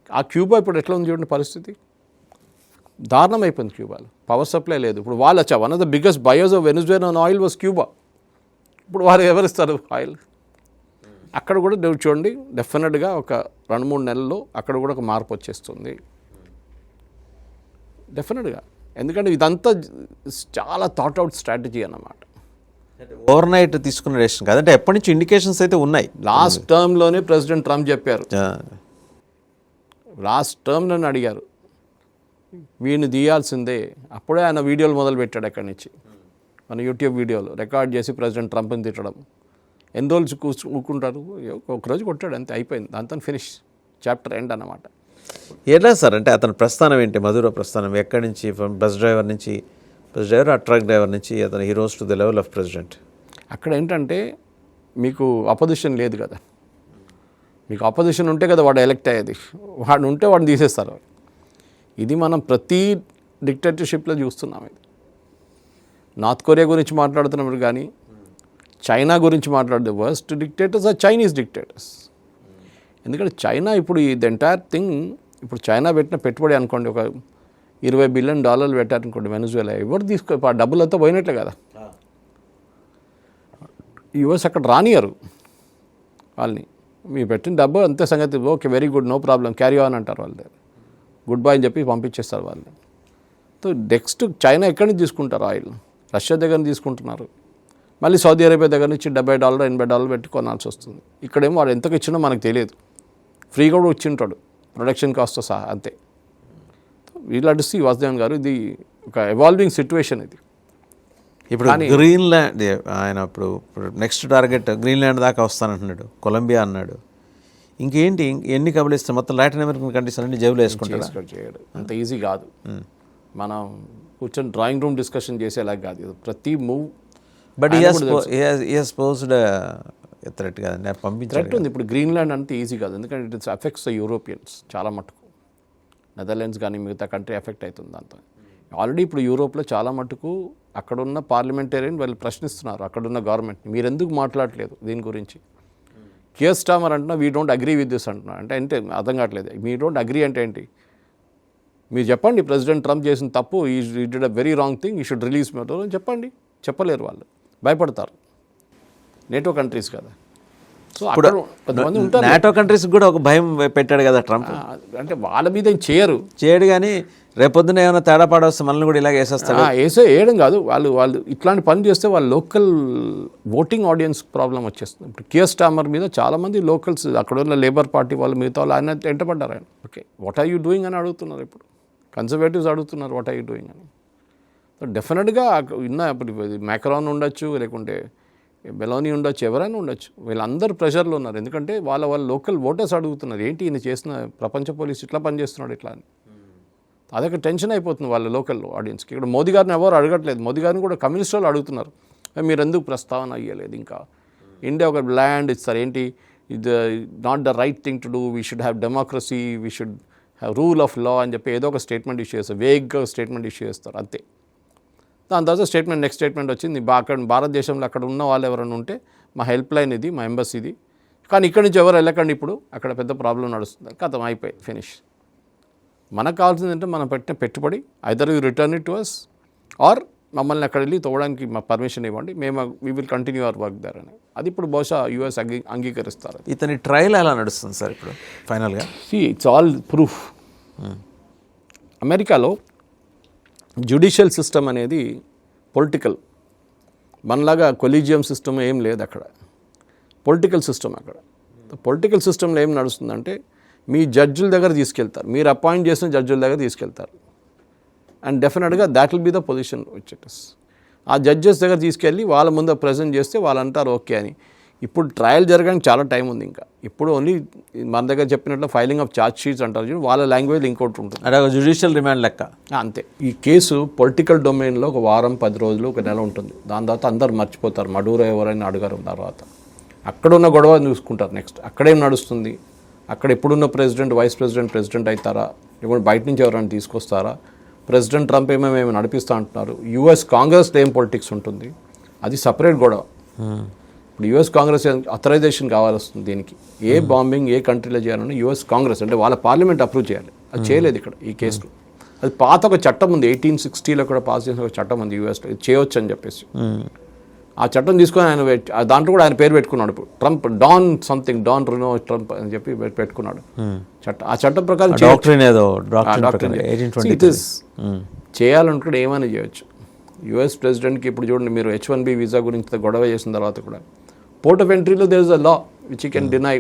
S2: ఆ క్యూబా ఇప్పుడు ఎట్లా ఉంది చూడండి పరిస్థితి, దారుణం అయిపోయింది. క్యూబాలో పవర్ సప్లై లేదు. ఇప్పుడు వాళ్ళు వచ్చా one of the biggest buyers of Venezuela oil was Cuba. ఇప్పుడు వారు ఎవరిస్తారు ఆయిల్? అక్కడ కూడా చూడండి, డెఫినెట్గా ఒక 2-3 నెలల్లో అక్కడ కూడా ఒక మార్పు వచ్చేస్తుంది డెఫినెట్గా. ఎందుకంటే ఇదంతా చాలా థాట్ అవుట్ స్ట్రాటజీ అన్నమాట.
S1: ఓవర్ నైట్ తీసుకున్న డెసిషన్ కాదంటే ఎప్పటి నుంచి ఇండికేషన్స్ అయితే ఉన్నాయి.
S2: లాస్ట్ టర్మ్లోనే ప్రెసిడెంట్ ట్రంప్ చెప్పారు, లాస్ట్ టర్మ్లోనే అడిగారు వీడిని తీయాల్సిందే. అప్పుడే ఆయన వీడియోలు మొదలు పెట్టాడు అక్కడి నుంచి, మన యూట్యూబ్ వీడియోలు రికార్డ్ చేసి ప్రెసిడెంట్ ట్రంప్ని తిట్టడం. ఎన్ని రోజులు కూకుంటారు? ఒకరోజు కొట్టాడు, అంతే, అయిపోయింది. దాంతో ఫినిష్, చాప్టర్ ఎండ్ అన్నమాట.
S1: ఎలా సార్ అంటే అతని ప్రస్థానం ఏంటి, మధుర ప్రస్థానం ఎక్కడి నుంచి? బస్ డ్రైవర్ ఆ ట్రక్ డ్రైవర్ నుంచి అతను heroes to the level of president.
S2: అక్కడ ఏంటంటే మీకు అపోజిషన్ లేదు కదా, మీకు అపోజిషన్ ఉంటే కదా వాడు ఎలక్ట్ అయ్యేది. వాడు ఉంటే వాడిని తీసేస్తారు. ఇది మనం ప్రతి డిక్టేటర్షిప్లో చూస్తున్నాం. ఇది నార్త్ కొరియా గురించి మాట్లాడుతున్నప్పుడు కానీ, చైనా గురించి మాట్లాడితే worst dictators are Chinese dictators. ఎందుకంటే చైనా ఇప్పుడు ఇది ఎంటైర్ థింగ్, ఇప్పుడు చైనా పెట్టిన పెట్టుబడి అనుకోండి, ఒక $20 బిలియన్ పెట్టారనుకోండి వెనిజువేలా, ఎవరు తీసుకో, ఆ డబ్బులంతా పోయినట్లే కదా. యుఎస్ అక్కడ రానియరు వాళ్ళని. మీరు పెట్టిన డబ్బు అంతే సంగతి, okay very good no problem carry on అంటారు వాళ్ళు, గుడ్ బై అని చెప్పి పంపించేస్తారు వాళ్ళు. సో నెక్స్ట్ చైనా ఎక్కడి నుంచి తీసుకుంటారు ఆయిల్? రష్యా దగ్గర నుంచి తీసుకుంటున్నారు. మళ్ళీ సౌదీ అరేబియా దగ్గర నుంచి $70 $80 పెట్టి కొనాల్సి వస్తుంది. ఇక్కడేమో వాడు ఎంతకు ఇచ్చినా మనకు తెలియదు, ఫ్రీగా కూడా వచ్చి ఉంటాడు ప్రొడక్షన్ కాస్ట్తో సహా అంతే. వీళ్ళంటే సి వాసుదేవన్ గారు, ఇది ఒక ఎవాల్వింగ్ సిచ్యువేషన్ ఇది.
S1: ఇప్పుడు గ్రీన్లాండ్ ఆయన ఇప్పుడు నెక్స్ట్ టార్గెట్ గ్రీన్లాండ్ దాకా వస్తానంటున్నాడు, కొలంబియా అన్నాడు. ఇంకేంటి ఎన్ని కబలిస్తే మొత్తం లాటిన్ అమెరికన్ కంట్రీస్ అన్ని జేబులో వేసుకుంటాడు.
S2: చేయడు అంత ఈజీ కాదు. మనం కూర్చొని డ్రాయింగ్ రూమ్ డిస్కషన్ చేసేలాగా కాదు ఇది. ప్రతి మూవ్
S1: బట్ పోస్డ్ థ్రెట్ కదండి, పంపించారు
S2: ఉంది. ఇప్పుడు గ్రీన్లాండ్ అంటే ఈజీ కాదు, ఎందుకంటే ఇట్స్ అఫెక్ట్స్ ద యూరోపియన్స్ చాలా మటుకు. నెదర్లాండ్స్ కానీ మిగతా కంట్రీ ఎఫెక్ట్ అవుతుంది దాంతో. ఆల్రెడీ ఇప్పుడు యూరోప్లో చాలా మటుకు అక్కడున్న పార్లమెంటేరియన్ వాళ్ళు ప్రశ్నిస్తున్నారు అక్కడున్న గవర్నమెంట్, మీరు ఎందుకు మాట్లాడలేదు దీని గురించి. కియర్ స్టార్మర్ అంటున్నా we don't agree with this అంటున్నా, అంటే అర్థం కావట్లేదు. మీ డోంట్ అగ్రీ అంటే ఏంటి? మీరు చెప్పండి ప్రెసిడెంట్ ట్రంప్ చేసిన తప్పు, ఈ did a very wrong thing, ఈ షుడ్ రిలీజ్ మెటర్ అని చెప్పండి. చెప్పలేరు, వాళ్ళు భయపడతారు. నేటో కంట్రీస్ కదా. సో అక్కడ కొంతమంది ఉంటారు.
S1: నాటో కంట్రీస్ కూడా ఒక భయం పెట్టాడు కదా ట్రంప్.
S2: అంటే వాళ్ళ మీద చేయడు
S1: కానీ రేపొద్దున ఏమైనా తేడా పాడొస్తే మనల్ని కూడా ఇలాగ వేసేస్తాడు.
S2: వేయడం కాదు, వాళ్ళు ఇట్లాంటి పని చేస్తే వాళ్ళ లోకల్ ఓటింగ్ ఆడియన్స్ ప్రాబ్లం వచ్చేస్తుంది. ఇప్పుడు కియర్ స్టార్మర్ మీద చాలామంది లోకల్స్ అక్కడ ఉన్న లేబర్ పార్టీ వాళ్ళు మిగతా వాళ్ళు ఆయన ఎంటపడ్డారు. ఆయన okay what are you doing అని అడుగుతున్నారు. ఇప్పుడు కన్సర్వేటివ్స్ అడుగుతున్నారు వాట్ ఆర్ యూ డూయింగ్ అని. సో డెఫినెట్గా ఇప్పుడు మ్యాక్రాన్ ఉండొచ్చు, లేకుంటే బెలోనీ ఉండొచ్చు, ఎవరైనా ఉండొచ్చు, వీళ్ళందరూ ప్రెషర్లో ఉన్నారు. ఎందుకంటే వాళ్ళ లోకల్ ఓటర్స్ అడుగుతున్నారు ఏంటి ఈయన చేసిన ప్రపంచ పోలీస్ ఇట్లా పనిచేస్తున్నాడు ఇట్లా అని. అదొక టెన్షన్ అయిపోతుంది వాళ్ళ లోకల్ ఆడియన్స్కి. ఇక్కడ మోదీ గారిని ఎవరు అడగట్లేదు, మోదీ గారిని కూడా కమ్యూనిస్ట్ వాళ్ళు అడుగుతున్నారు మీరు ఎందుకు ప్రస్తావన అయ్యలేదు. ఇంకా ఇండియా ఒక ల్యాండ్ ఇస్తారు ఏంటి, ఇది not the right thing to do, we should have democracy, we should have rule of law అని చెప్పి ఏదో ఒక స్టేట్మెంట్ ఇష్యూ చేస్తారు, వేగ్గా స్టేట్మెంట్ ఇష్యూ చేస్తారు అంతే. దాని తర్వాత నెక్స్ట్ స్టేట్మెంట్ వచ్చింది, అక్కడ భారతదేశంలో అక్కడ ఉన్న వాళ్ళు ఎవరైనా ఉంటే మా హెల్ప్ లైన్ ఇది, మా ఎంబసీ ఇది, కానీ ఇక్కడి నుంచి ఎవరు వెళ్ళకండి, ఇప్పుడు అక్కడ పెద్ద ప్రాబ్లం నడుస్తుంది, కథం అయిపోయి ఫినిష్. మనకు కావాల్సింది అంటే మనం పెట్టిన పెట్టుబడి, either you return it to us or మమ్మల్ని అక్కడ వెళ్ళి తవ్వడానికి మా పర్మిషన్ ఇవ్వండి, మేము we will continue our work there అని. అది ఇప్పుడు బహుశా యూఎస్ అంగీకరిస్తారు.
S1: ఇతని ట్రయల్ ఎలా నడుస్తుంది సార్ ఇప్పుడు ఫైనల్గా?
S2: It's all proof. అమెరికాలో జ్యుడిషియల్ సిస్టమ్ అనేది పొలిటికల్, మనలాగా కొలీజియం సిస్టమ్ ఏం లేదు అక్కడ, పొలిటికల్ సిస్టమ్ అక్కడ. పొలిటికల్ సిస్టంలో ఏం నడుస్తుందంటే మీ జడ్జుల దగ్గర తీసుకెళ్తారు, మీరు అపాయింట్ చేసిన జడ్జుల దగ్గర తీసుకెళ్తారు, అండ్ డెఫినెట్గా that will be the position which it is. ఆ జడ్జెస్ దగ్గర తీసుకెళ్ళి వాళ్ళ ముందు ప్రజెంట్ చేస్తే వాళ్ళు అంటారు ఓకే అని. ఇప్పుడు ట్రయల్ జరగడానికి చాలా టైం ఉంది ఇంకా. ఇప్పుడు ఓన్లీ మన దగ్గర చెప్పినట్లు ఫైలింగ్ ఆఫ్ ఛార్జ్ షీట్స్ అంటారు చూడండి, వాళ్ళ లాంగ్వేజ్ ఇంకోటి ఉంటుంది,
S1: అంటే జ్యుడిషియల్ రిమాండ్ లెక్క
S2: అంతే. ఈ కేసు పొలిటికల్ డొమైన్లో ఒక వారం 10 రోజులు 1 నెల ఉంటుంది. దాని తర్వాత అందరు మర్చిపోతారు, మడూరో ఎవరైనా అడగారు. తర్వాత అక్కడున్న గొడవ చూసుకుంటారు. నెక్స్ట్ అక్కడేం నడుస్తుంది, అక్కడ ఎప్పుడున్న ప్రెసిడెంట్ వైస్ ప్రెసిడెంట్ అవుతారా, లేకుంటే బయట నుంచి ఎవరైనా తీసుకొస్తారా, ప్రెసిడెంట్ ట్రంప్ ఏమేమి నడిపిస్తూ అంటున్నారు, యూఎస్ కాంగ్రెస్లో ఏం పొలిటిక్స్ ఉంటుంది, అది సపరేట్ గొడవ. ఇప్పుడు యూఎస్ కాంగ్రెస్ అథరైజేషన్ కావాల్సి వస్తుంది దీనికి. ఏ బాంబింగ్ ఏ కంట్రీలో చేయాలన్నా యూఎస్ కాంగ్రెస్ అంటే వాళ్ళ పార్లమెంట్ అప్రూవ్ చేయాలి. అది చేయలేదు ఇక్కడ ఈ కేసులో. అది పాత ఒక చట్టం ఉంది, 1860లో కూడా పాస్ చేసిన ఒక చట్టం ఉంది యూఎస్లో, ఇది చేయొచ్చు అని చెప్పేసి. ఆ చట్టం తీసుకొని ఆయన దాంట్లో కూడా ఆయన పేరు పెట్టుకున్నాడు. ఇప్పుడు ట్రంప్ డాన్ రునో ట్రంప్ అని చెప్పి పెట్టుకున్నాడు చట్టం. ఆ చట్టం ప్రకారం చేయాలనుకుంటే ఏమైనా చేయొచ్చు. యూఎస్ ప్రెసిడెంట్కి ఇప్పుడు చూడండి, మీరు H-1B వీసా గురించి గొడవ చేసిన తర్వాత కూడా పోర్ట్ ఆఫ్ ఎంట్రీలో there is a law which you can deny.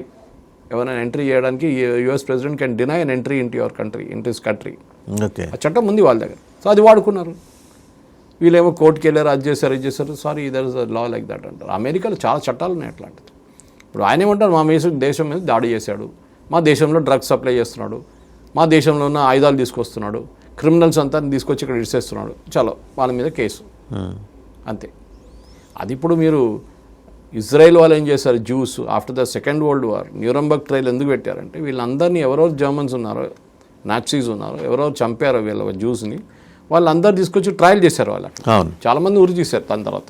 S2: ఎవరైనా ఎంట్రీ చేయడానికి US president can deny an entry into your country, into his country. ఆ చట్టం ఉంది వాళ్ళ దగ్గర. సో అది వాడుకున్నారు. వీళ్ళేమో కోర్టుకి వెళ్ళారు, అది చేశారు, sorry there is a law like that అంటారు. అమెరికాలో చాలా చట్టాలు ఉన్నాయి అట్లాంటిది. ఇప్పుడు ఆయన ఏమంటారు, మా దేశం మీద దాడి చేశాడు, మా దేశంలో డ్రగ్స్ సప్లై చేస్తున్నాడు, మా దేశంలో ఉన్న ఆయుధాలు తీసుకొస్తున్నాడు, క్రిమినల్స్ అంతా తీసుకొచ్చి ఇక్కడ ఇడిసేస్తున్నాడు, చలో వాళ్ళ మీద కేసు అంతే. అది ఇప్పుడు మీరు ఇజ్రాయెల్ వాళ్ళు ఏం చేశారు, juice after the second world war Nuremberg trial ఎందుకు పెట్టారంటే వీళ్ళందరినీ ఎవరెవరు జర్మన్స్ ఉన్నారో, నాట్సీస్ ఉన్నారో, ఎవరెవరు చంపారో వీళ్ళ జ్యూస్ని, వాళ్ళందరూ తీసుకొచ్చి ట్రయల్ చేశారు. వాళ్ళు చాలామంది ఉరి తీశారు దాని తర్వాత.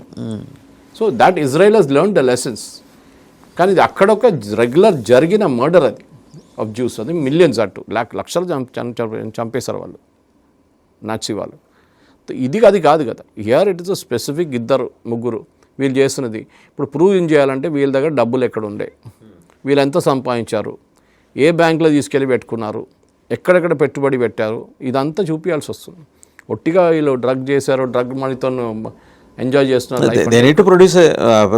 S2: So that Israel has learn the lessons. కానీ ఇది అక్కడ ఒక రెగ్యులర్ జరిగిన మర్డర్ అది ఆఫ్ జ్యూస్. అది మిలియన్స్ లక్షలు చంపేశారు వాళ్ళు నాట్సీ వాళ్ళు. ఇది అది కాదు కదా. Here it is a specific 2-3. వీళ్ళు చేస్తున్నది. ఇప్పుడు ప్రూవ్ ఇన్ చేయాలంటే వీళ్ళ దగ్గర డబ్బులు ఎక్కడ ఉండే, వీళ్ళు ఎంత సంపాదించారు, ఏ బ్యాంకులో తీసుకెళ్ళి పెట్టుకున్నారు, ఎక్కడెక్కడ పెట్టుబడి పెట్టారు, ఇదంతా చూపించాల్సి వస్తుంది. ఒట్టిగా వీళ్ళు డ్రగ్ చేశారు, డ్రగ్ మనీతో ఎంజాయ్ చేస్తున్నారు,
S1: they need to produce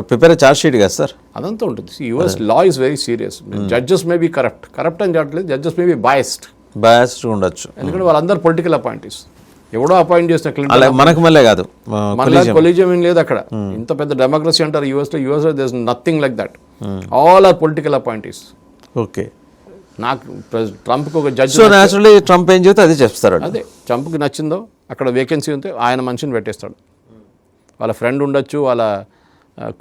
S1: prepare charge sheet కదా సార్,
S2: అదంతా ఉంటుంది. US law is very serious. Judges may be corrupt అని చెప్పట్లేదు, జడ్జెస్ మే బీ బయాస్డ్
S1: ఉండొచ్చు.
S2: ఎందుకంటే వాళ్ళందరూ పొలిటికల్ అపాయింటీస్. ఎవడో అపాయింట్ చేసిన
S1: అలా మనకు మళ్ళీ కాదు,
S2: మళ్ళీ కొలీజియం ఏం లేదు అక్కడ. ఇంత పెద్ద డెమోక్రసీ అంటారు యూఎస్లో there is nothing like that. All are political appointees.
S1: Okay,
S2: నాకు ట్రంప్కి ఒక జడ్జి,
S1: సో న్యాచురల్లీ ట్రంప్ ఏం చెబితే అదే చెప్తారు.
S2: అదే ట్రంప్కి నచ్చిందో అక్కడ వేకెన్సీ ఉంటే ఆయన మనిషిని పెట్టేస్తాడు. వాళ్ళ ఫ్రెండ్ ఉండొచ్చు, వాళ్ళ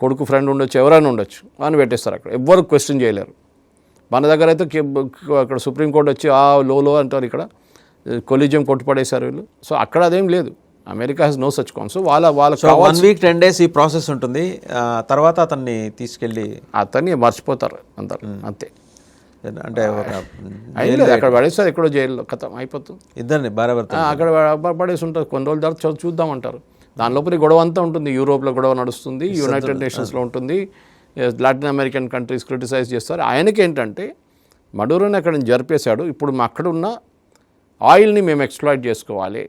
S2: కొడుకు ఫ్రెండ్ ఉండొచ్చు, ఎవరైనా ఉండొచ్చు, అని పెట్టేస్తారు అక్కడ. ఎవ్వరు క్వశ్చన్ చేయలేరు. మన దగ్గర అయితే అక్కడ సుప్రీంకోర్టు వచ్చి లో అంటారు, ఇక్కడ కొలీజియం కొట్టుపడేశారు వీళ్ళు. సో అక్కడ అదేం లేదు. America has no such con. So వాళ్ళ
S1: 1 week 10 days ఈ ప్రాసెస్ ఉంటుంది. తర్వాత అతన్ని తీసుకెళ్ళి
S2: అతన్ని మర్చిపోతారు అందరు, అంతే.
S1: అంటే
S2: అక్కడ పడేస్తారు, ఎక్కడో జైల్లో కథ అయిపోతుంది.
S1: ఇద్దరిని భార్యాభర్త
S2: అక్కడ పడేసి ఉంటుంది. కొన్ని రోజుల తర్వాత చూద్దామంటారు. దాని లోపల గొడవ అంతా ఉంటుంది. యూరోప్లో గొడవ నడుస్తుంది, యునైటెడ్ నేషన్స్లో ఉంటుంది, లాటిన్ అమెరికన్ కంట్రీస్ క్రిటిసైజ్ చేస్తారు. ఆయనకి ఏంటంటే మడూరోని అక్కడ జరిపేశాడు, ఇప్పుడు అక్కడ ఉన్న ఆయిల్ని మేము ఎక్స్ప్లాయిట్ చేసుకోవాలి,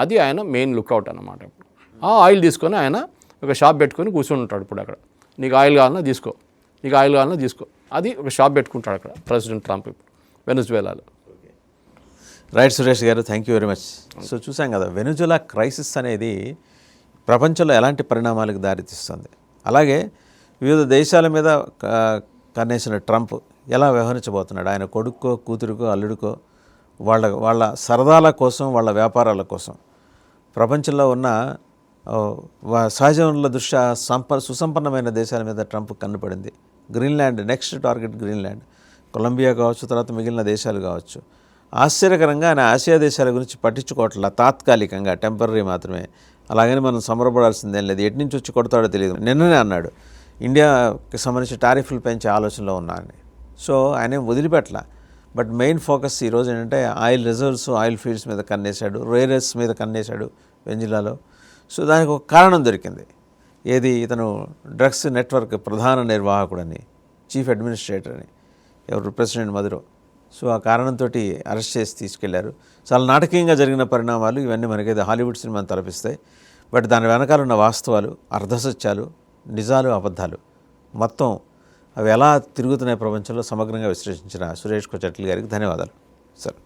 S2: అది ఆయన మెయిన్ లుక్అవుట్ అన్నమాట. ఇప్పుడు ఆ ఆయిల్ తీసుకొని ఆయన ఒక షాప్ పెట్టుకొని కూర్చొని ఉంటాడు. ఇప్పుడు అక్కడ నీకు ఆయిల్ కావాలన్నా తీసుకో, నీకు ఆయిల్ కావాలన్నా తీసుకో, అది ఒక షాప్ పెట్టుకుంటాడు అక్కడ ప్రెసిడెంట్ ట్రంప్ ఇప్పుడు వెనజువేలాలో.
S1: రైట్ సురేష్ గారు, thank you very much. So చూసాం కదా, వెనజులా క్రైసిస్ అనేది ప్రపంచంలో ఎలాంటి పరిణామాలకు దారితీస్తుంది, అలాగే వివిధ దేశాల మీద కన్నేసిన ట్రంప్ ఎలా వ్యవహరించబోతున్నాడు, ఆయన కొడుకో కూతురుకో అల్లుడికో వాళ్ళ సరదాల కోసం, వాళ్ళ వ్యాపారాల కోసం ప్రపంచంలో ఉన్న సహజ వనరుల దృష్ట్యా సుసంపన్నమైన దేశాల మీద ట్రంప్ కన్నుపడింది. Greenland next target Greenland, Colombia కావచ్చు, తర్వాత మిగిలిన దేశాలు కావచ్చు. ఆశ్చర్యకరంగా ఆయన ఆసియా దేశాల గురించి పట్టించుకోవట్లా, తాత్కాలికంగా టెంపరీ మాత్రమే. అలాగని మనం సంబరపడాల్సిందేం లేదు, ఎటు నుంచి వచ్చి కొడతాడో తెలియదు. నిన్ననే అన్నాడు ఇండియాకి సంబంధించి టారిఫ్లు పెంచే ఆలోచనలో ఉన్నా అని. సో ఆయన వదిలిపెట్టలా. బట్ మెయిన్ ఫోకస్ ఈరోజు ఏంటంటే ఆయిల్ రిజర్వ్స్, ఆయిల్ ఫీల్డ్స్ మీద కన్నేశాడు, రేరస్ మీద కన్నేశాడు వెంజులాలో. సో దానికి ఒక కారణం దొరికింది. ఏది, ఇతను డ్రగ్స్ నెట్వర్క్ ప్రధాన నిర్వాహకుడని, చీఫ్ అడ్మినిస్ట్రేటర్ అని, ఎవరు ప్రెసిడెంట్ మదురో. సో ఆ కారణంతో అరెస్ట్ చేసి తీసుకెళ్లారు. చాలా నాటకీయంగా జరిగిన పరిణామాలు ఇవన్నీ మనకైతే హాలీవుడ్ సినిమాని తలపిస్తాయి. బట్ దాని వెనకాల ఉన్న వాస్తవాలు, అర్ధసత్యాలు, నిజాలు, అబద్ధాలు మొత్తం అవి ఎలా తిరుగుతున్నాయి ప్రపంచంలో సమగ్రంగా విశ్లేషించిన సురేష్ కొచెట్ల గారికి ధన్యవాదాలు సార్.